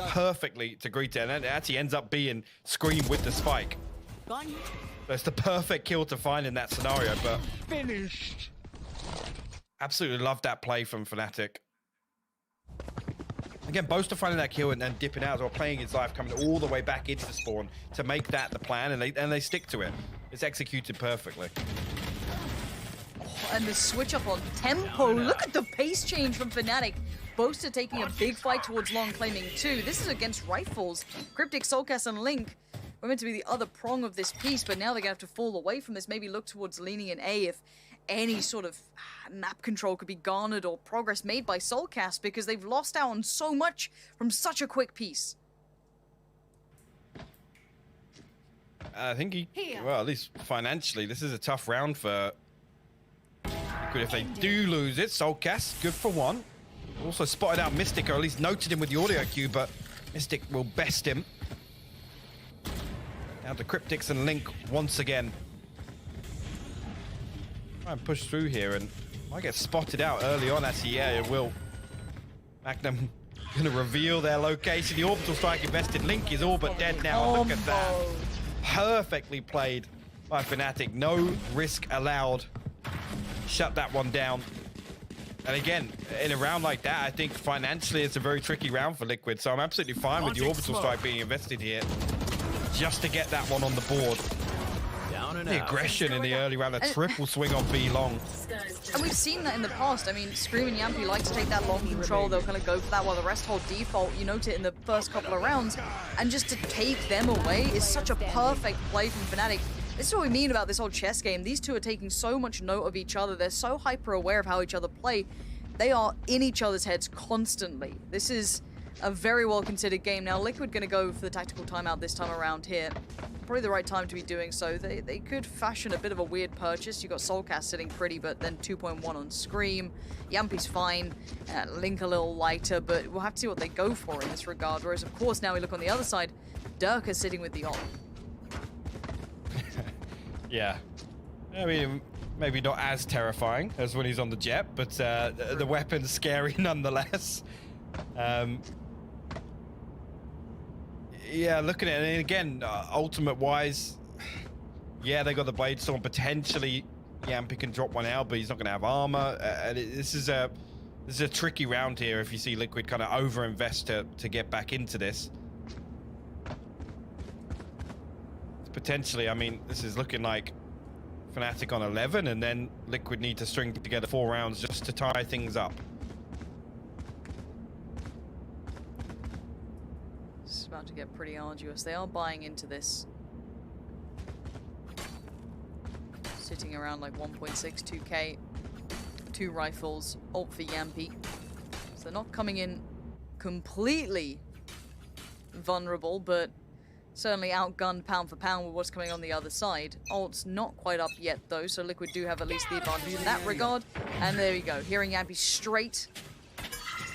perfectly to greet it, and it actually ends up being Scream with the spike. So it's the perfect kill to find in that scenario, but finished. Absolutely love that play from FNATIC. Again, Boaster finding that kill and then dipping out as well, playing his life, coming all the way back into the spawn to make that the plan, and they stick to it. It's executed perfectly. Oh, and the switch up on tempo. Look at the pace change from FNATIC. Boaster taking a big fight towards long, claiming 2. This is against Rifles. Cryptic, Soulcast, and Link were meant to be the other prong of this piece, but now they're going to have to fall away from this, maybe look towards leaning in A if any sort of map control could be garnered or progress made by Soulcast, because they've lost out on so much from such a quick piece. I think well, at least financially, this is a tough round for Liquid. If they do lose it, Soulcast, good for 1. Also spotted out Mystic, or at least noted him with the audio cue, but Mystic will best him. Now to Cryptics and Link once again. Try and push through here, and might get spotted out early on. Actually, yeah, it will. Magnum gonna reveal their location. The orbital strike invested. Link is all but dead now. Look at that. Perfectly played by FNATIC. No risk allowed. Shut that one down. And again, in a round like that, I think financially it's a very tricky round for Liquid. So I'm absolutely fine with the orbital strike being invested here, just to get that one on the board. The aggression in the early round, a triple swing on B long. And we've seen that in the past. I mean, Scream and Yampy like to take that long control. They'll kind of go for that while the rest hold default. You note it in the first couple of rounds. And just to take them away is such a perfect play from FNATIC. This is what we mean about this whole chess game. These two are taking so much note of each other. They're so hyper aware of how each other play. They are in each other's heads constantly. This is a very well considered game. Now, Liquid going to go for the tactical timeout this time around here. Probably the right time to be doing so. They could fashion a bit of a weird purchase. You got Soulcast sitting pretty, but then 2.1 on Scream. Yampy's fine. Link a little lighter, but we'll have to see what they go for in this regard. Whereas, of course, now we look on the other side. Durka sitting with the op. Yeah. I mean, maybe not as terrifying as when he's on the jet, but the weapon's scary nonetheless. Yeah, looking at it, and again, ultimate-wise, yeah, they got the Blade Storm. Potentially, Yampy can drop one out, but he's not going to have armor. This is a tricky round here if you see Liquid kind of over-invest to get back into this. Potentially, I mean, this is looking like FNATIC on 11, and then Liquid need to string together 4 rounds just to tie things up. It's about to get pretty arduous. They are buying into this. Sitting around like 1.6, 2k. 2 rifles, ult for Yampy. So they're not coming in completely vulnerable, but certainly outgunned pound for pound with what's coming on the other side. Ult's not quite up yet, though, so Liquid do have at least the advantage in that regard. And there we go. Hearing Yampy straight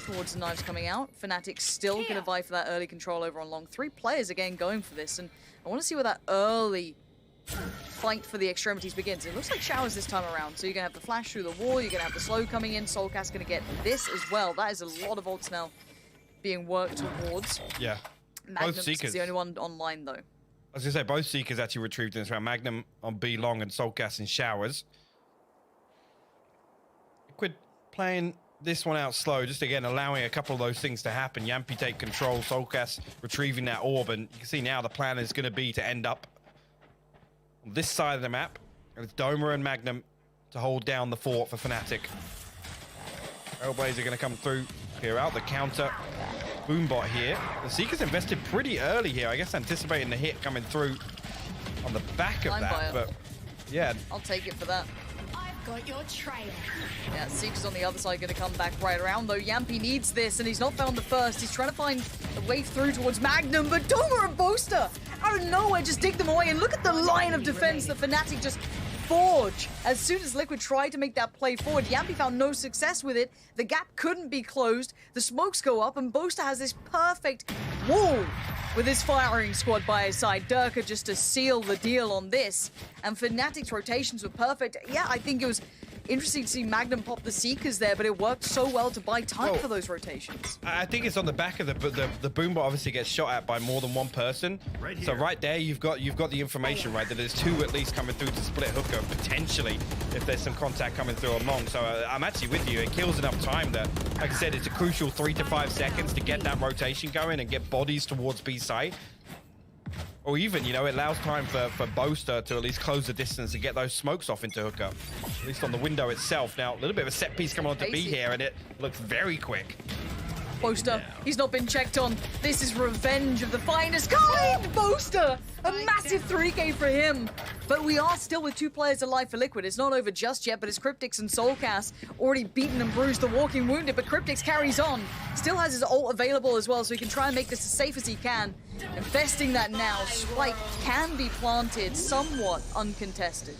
towards the knives coming out. FNATIC still going to vie for that early control over on long. 3 players again going for this, and I want to see where that early fight for the extremities begins. It looks like showers this time around, so you're going to have the flash through the wall, you're going to have the slow coming in, Soulcast going to get this as well. That is a lot of ults now being worked towards. Yeah. Magnum Both Seekers. is the only one online, though. I was going to say, both Seekers actually retrieved in this round. Magnum on B long and Soulcast in showers. Liquid playing this one out slow, just again allowing a couple of those things to happen. Yampy take control, Soulcast retrieving that orb, and you can see now the plan is going to be to end up on this side of the map. And it's Doma and Magnum to hold down the fort for FNATIC. Trailblazer going to come through, clear out the counter. Boombot here. The Seekers invested pretty early here, I guess anticipating the hit coming through on the back of that, but yeah. I'll take it for that. I've got your trail. Yeah, Seekers on the other side going to come back right around, though. Yampy needs this, and he's not found the first. He's trying to find a way through towards Magnum, but Doma and Boaster out of nowhere just dig them away, and look at the line of defense that FNATIC just forge. As soon as Liquid tried to make that play forward, Yampy found no success with it. The gap couldn't be closed. The smokes go up, and Boaster has this perfect wall with his firing squad by his side. Durka just to seal the deal on this. And FNATIC's rotations were perfect. Yeah, I think it was interesting to see Magnum pop the Seekers there, but it worked so well to buy time for those rotations. I think it's on the back of the Boombot obviously gets shot at by more than one person. So right there, you've got the information, right, that there's 2 at least coming through to split hooker, potentially, if there's some contact coming through on long. So I'm actually with you. It kills enough time that, like I said, it's a crucial 3 to 5 seconds to get that rotation going and get bodies towards B site. Or even, you know, it allows time for Boaster to at least close the distance and get those smokes off into hookup. At least on the window itself. Now, a little bit of a set piece coming on to B here, and it looks very quick. Boaster, he's not been checked on. This is revenge of the finest kind! Boaster! A massive 3K for him. But we are still with 2 players alive for Liquid. It's not over just yet, but it's Cryptix and Soulcast already beaten and bruised the Walking Wounded, but Cryptix carries on. Still has his ult available as well, so he can try and make this as safe as he can. Investing that now, Spike can be planted somewhat uncontested.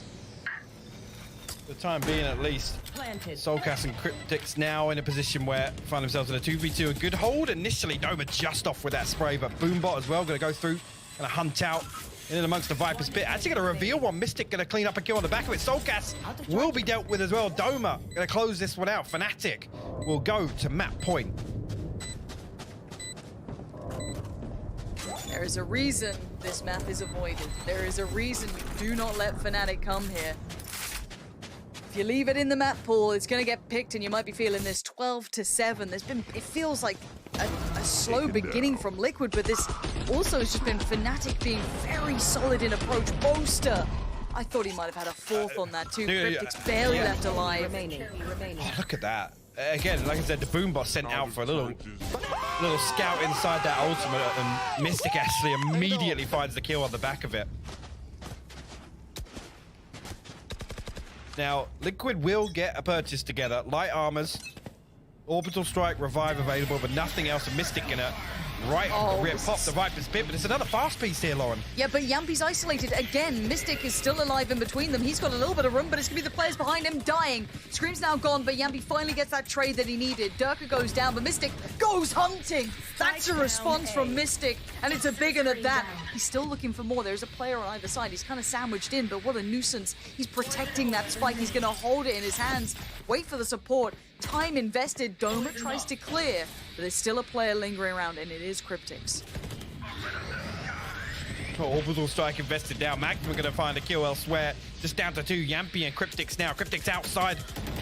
For the time being, at least, Soulcast and Cryptix now in a position where find themselves in a 2v2. A good hold initially. Doma just off with that spray, but Boombot as well going to go through and hunt out in amongst the Viper's pit. Actually going to reveal one. Mystic going to clean up a kill on the back of it. Soulcast will be dealt with as well. Doma going to close this one out. FNATIC will go to map point. There is a reason this map is avoided. There is a reason you do not let FNATIC come here. If you leave it in the map pool, it's going to get picked, and you might be feeling this 12-7. It feels like a slow beginning from Liquid, but this also has just been FNATIC being very solid in approach. Boaster, I thought he might have had a 4th on that too. Cryptix barely left alive. Oh, look at that. Again, like I said, the Boombot sent out for a little scout inside that ultimate, and Mystic actually immediately finds the kill on the back of it. Now, Liquid will get a purchase together. Light armors, orbital strike, revive available, but nothing else. A Mystic gonna rip pop the Viper's pit, but it's another fast piece here, Lauren. Yeah, but Yampy's isolated again. Mystic is still alive in between them. He's got a little bit of room, but it's gonna be the players behind him dying. Scream's now gone, but Yampy finally gets that trade that he needed. Durka goes down, but Mystic goes hunting. That's a response from Mystic, and it's a big one at that. He's still looking for more. There's a player on either side. He's kind of sandwiched in, but what a nuisance. He's protecting that spike. He's gonna hold it in his hands, wait for the support. Time invested. Doma tries to clear, but there's still a player lingering around, and it is Cryptix. Orbital strike invested now. Magnum are going to find a kill elsewhere. Just down to 2. Yampy and Cryptix now. Cryptix outside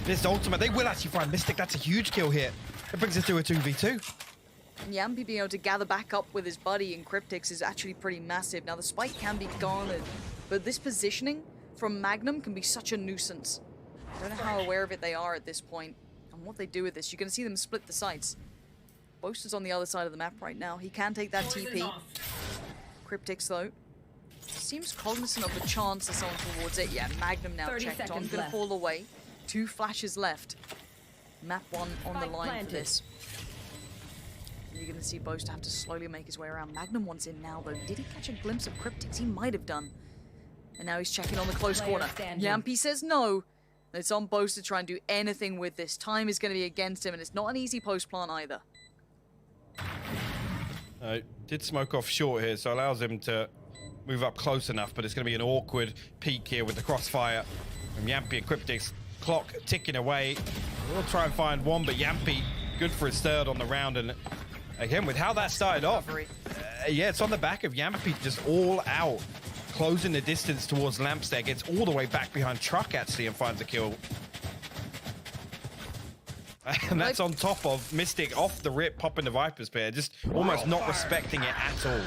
this ultimate. They will actually find Mystic. That's a huge kill here. It brings us to a 2v2. Yampy being able to gather back up with his buddy in Cryptix is actually pretty massive. Now, the spike can be garnered, but this positioning from Magnum can be such a nuisance. I don't know how aware of it they are at this point and what they do with this. You're going to see them split the sites. Boaster's on the other side of the map right now. He can take that TP. Cryptix, though, seems cognizant of the chance of someone towards it. Yeah, Magnum now checked on. Gonna fall away. 2 flashes left. Map 1 on the line for this. You're going to see Boast have to slowly make his way around. Magnum wants in now, though. Did he catch a glimpse of Cryptics? He might have done. And now he's checking on the close Player corner. standing. Yampy says no. It's on Boast to try and do anything with this. Time is going to be against him, and it's not an easy post plant either. Did smoke off short here, so allows him to move up close enough, but it's going to be an awkward peak here with the crossfire from Yampy and Cryptics. Clock ticking away. We'll try and find one, but Yampy good for his third on the round, and again, with how that started off, yeah, it's on the back of Yampy just all out, closing the distance towards Lampstead, gets all the way back behind Truck actually and finds a kill. And that's on top of Mystic off the rip, popping the Viper's Spear, just almost not respecting it at all.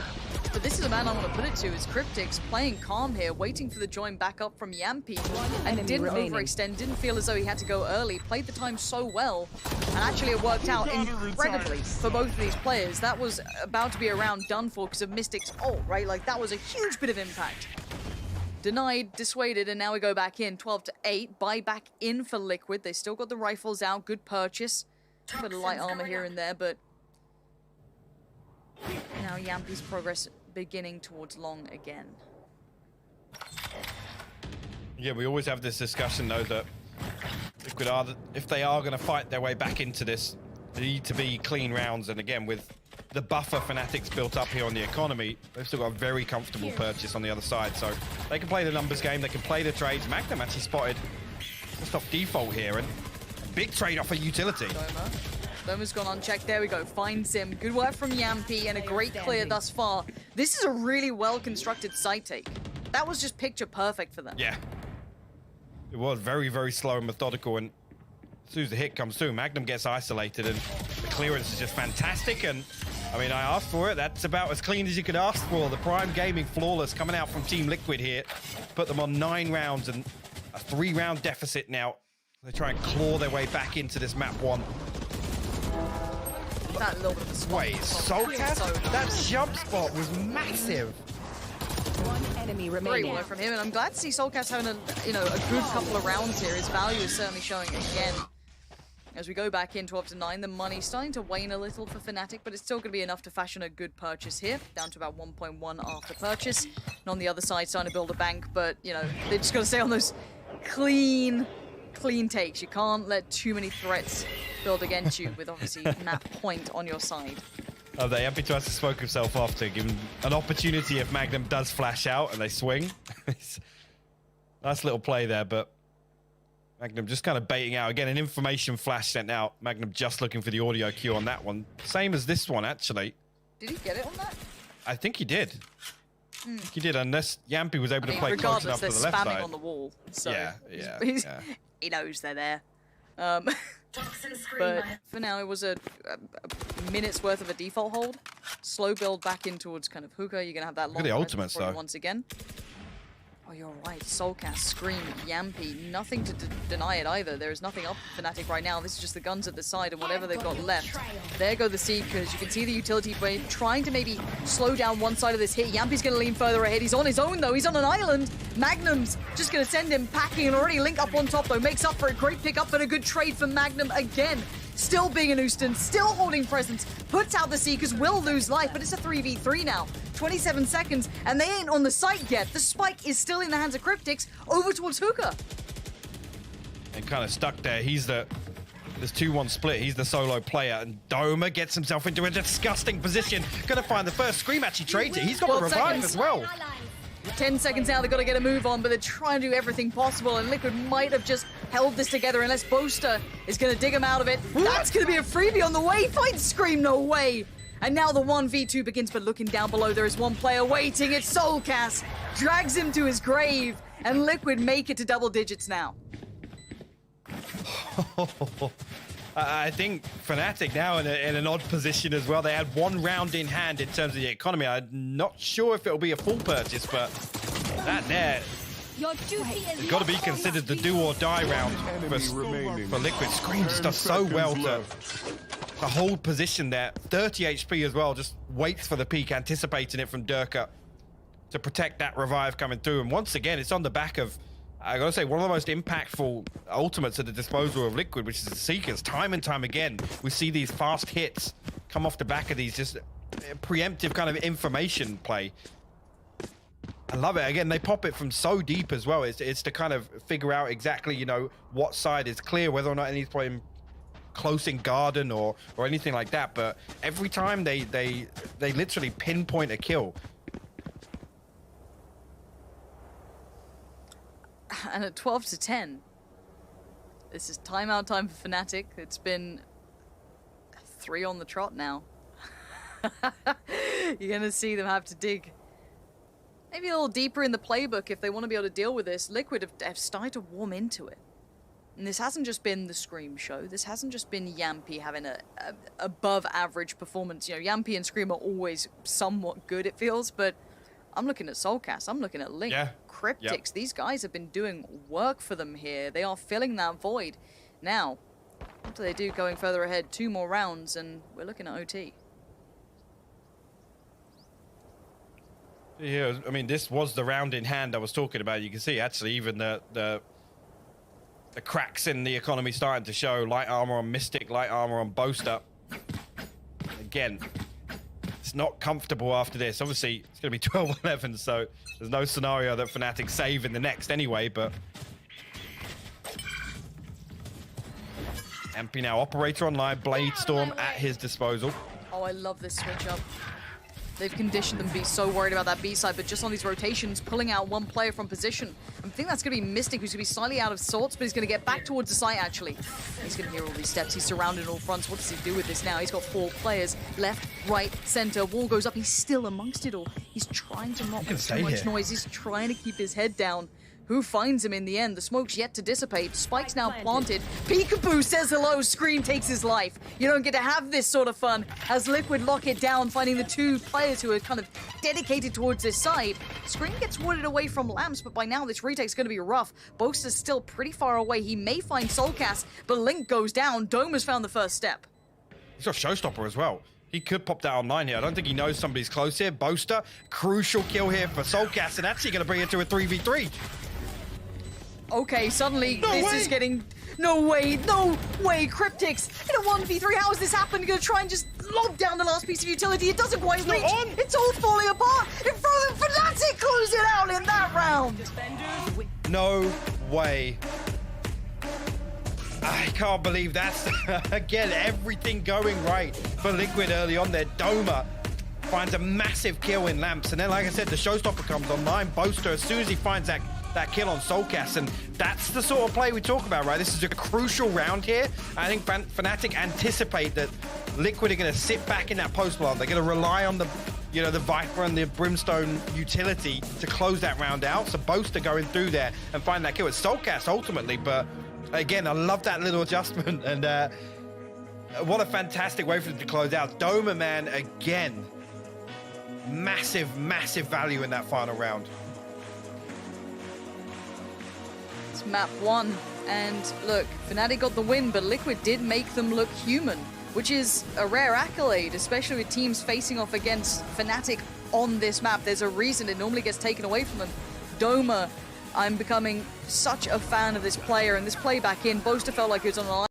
But this is a man I want to put it to, is Cryptics playing calm here, waiting for the join back up from Yampy, and didn't overextend, didn't feel as though he had to go early, played the time so well, and actually it worked out incredibly for both of these players. That was about to be a round done for because of Mystic's ult, right? Like, that was a huge bit of impact. Denied, dissuaded, and now we go back in. 12-8, buy back in for Liquid. They still got the rifles out, good purchase. A bit of light armor here and there, but now Yampy's progress beginning towards long again. Yeah, we always have this discussion though that Liquid are, if they are going to fight their way back into this, they need to be clean rounds. And again, with the buffer FNATIC's built up here on the economy, they've still got a very comfortable purchase on the other side. So they can play the numbers game, they can play the trades. Magnum actually spotted just off default here, and a big trade off a utility. Doma's gone unchecked. There we go. Finds him. Good work from Yampy and a great clear thus far. This is a really well-constructed side take. That was just picture perfect for them. Yeah. It was very, very slow and methodical, and as soon as the hit comes through, Magnum gets isolated, and the clearance is just fantastic. And I mean, I asked for it. That's about as clean as you could ask for. The Prime Gaming flawless coming out from Team Liquid here. Put them on 9 rounds and a 3-round deficit now. They try and claw their way back into this map 1. That little bit of a swap. Wait, Soulcast? That jump spot was massive. One enemy Great remaining. work from him, and I'm glad to see Soulcast having a good couple of rounds here. His value is certainly showing again. As we go back in 12-9, the money's starting to wane a little for FNATIC, but it's still going to be enough to fashion a good purchase here. Down to about 1.1 after purchase. And on the other side, starting to build a bank, but, you know, they just got to stay on those clean takes. You can't let too many threats build against you with, obviously, map point on your side. Oh, they happy to have to smoke himself off to give him an opportunity if Magnum does flash out and they swing. Nice little play there, but Magnum just kind of baiting out. Again, an information flash sent out. Magnum just looking for the audio cue on that one. Same as this one, actually. Did he get it on that? I think he did. I think he did, unless Yampy was able to play close regardless, enough they're to the left spamming side. on the wall. So Yeah. he knows they're there. But for now, it was a minute's worth of a default hold. Slow build back in towards kind of hookah. You're going to have that long Look at the pressure ultimates, before you though. once again. Oh, you're right. Soulcast, Scream, Yampy. Nothing to deny it either. There is nothing up for FNATIC right now. This is just the guns at the side and whatever they've got left. There go the Seekers. You can see the utility blade trying to maybe slow down one side of this hit. Yampy's going to lean further ahead. He's on his own, though. He's on an island. Magnum's just going to send him packing and already link up on top, though. Makes up for a great pickup, but a good trade for Magnum again. Still being an Houston, still holding presence, puts out the Seekers, will lose life, but it's a 3v3 now. 27 seconds, and they ain't on the site yet. The spike is still in the hands of Cryptics, over towards Hookah. And kind of stuck there. He's the... There's 2-1 split. He's the solo player, and Doma gets himself into a disgusting position. Gonna find the first Scream, actually trades it. He's got the 12 revive seconds. as well. 10 seconds now, they've got to get a move on, but they're trying to do everything possible, and Liquid might have just held this together unless Boaster is going to dig him out of it. That's going to be a freebie on the way. Find Scream, no way. And now the 1v2 begins, but looking down below, there is one player waiting. It's Soulcast. Drags him to his grave, and Liquid make it to double digits now. I think FNATIC now in an odd position as well. They had 1 round in hand in terms of the economy. I'm not sure if it'll be a full purchase, but that there has got to be considered the do or die round for Liquid. Scream just does so well to hold position there. 30 HP as well, just waits for the peak, anticipating it from Durka to protect that revive coming through. And once again, it's on the back of, I gotta say, one of the most impactful ultimates at the disposal of Liquid, which is the Seekers. Time and time again, we see these fast hits come off the back of these just preemptive kind of information play. I love it. Again, they pop it from so deep as well. It's to kind of figure out exactly, you know, what side is clear, whether or not anybody's playing close in garden or anything like that. But every time they literally pinpoint a kill. And at 12-10, this is timeout time for FNATIC. It's been 3 on the trot now. You're going to see them have to dig maybe a little deeper in the playbook if they want to be able to deal with this. Liquid have started to warm into it. And this hasn't just been the Scream show. This hasn't just been Yampy having a above average performance. You know, Yampy and Scream are always somewhat good, it feels, but I'm looking at Soulcast. I'm looking at Link. Yeah. Cryptics. Yep. These guys have been doing work for them here. They are filling that void. Now, what do they do going further ahead? 2 more rounds, and we're looking at OT. Yeah, I mean, this was the round in hand I was talking about. You can see actually even the cracks in the economy starting to show. Light armor on Mystic, light armor on Boaster. Again, it's not comfortable after this. Obviously, it's going to be 12-11, so there's no scenario that FNATIC save in the next anyway, but... MP now, Operator online, Blade Storm at his disposal. Oh, I love this switch up. They've conditioned them to be so worried about that B side, but just on these rotations, pulling out one player from position. I think that's going to be Mystic, who's going to be slightly out of sorts, but he's going to get back towards the site, actually. He's going to hear all these steps. He's surrounded on all fronts. What does he do with this now? He's got 4 players. Left, right, center. Wall goes up. He's still amongst it all. He's trying to not make too much noise. He's trying to keep his head down. Who finds him in the end? The smoke's yet to dissipate. Spike's now planted. Peekaboo says hello. Scream takes his life. You don't get to have this sort of fun as Liquid lock it down, finding the 2 players who are kind of dedicated towards this side. Scream gets wooded away from Lamps, but by now this retake's going to be rough. Boaster's still pretty far away. He may find Soulcast, but Link goes down. Dome has found the first step. He's got Showstopper as well. He could pop that online here. I don't think he knows somebody's close here. Boaster, crucial kill here for Soulcast, and actually going to bring it to a 3v3. Okay, suddenly this is getting... No way, Cryptics in a 1v3. How has this happened? Gonna try and just lob down the last piece of utility. It doesn't quite reach. It's all falling apart in front of them. FNATIC close it out in that round. No way. I can't believe that's, again, everything going right for Liquid early on there. Doma finds a massive kill in Lamps. And then, like I said, the Showstopper comes online. Boaster, as soon as he finds that kill on Soulcast, and that's the sort of play we talk about, right? This is a crucial round here. I think FNATIC anticipate that Liquid are going to sit back in that post plant. They're going to rely on the, you know, the Viper and the Brimstone utility to close that round out. So Boaster going through there and find that kill. It's Soulcast ultimately, but again, I love that little adjustment, and what a fantastic way for them to close out. Doma, man, again, massive value in that final round. Map 1, and look, FNATIC got the win, but Liquid did make them look human, which is a rare accolade, especially with teams facing off against FNATIC on this map. There's a reason it normally gets taken away from them. Doma, I'm becoming such a fan of this player, and this play back in, Boaster felt like he was on the line.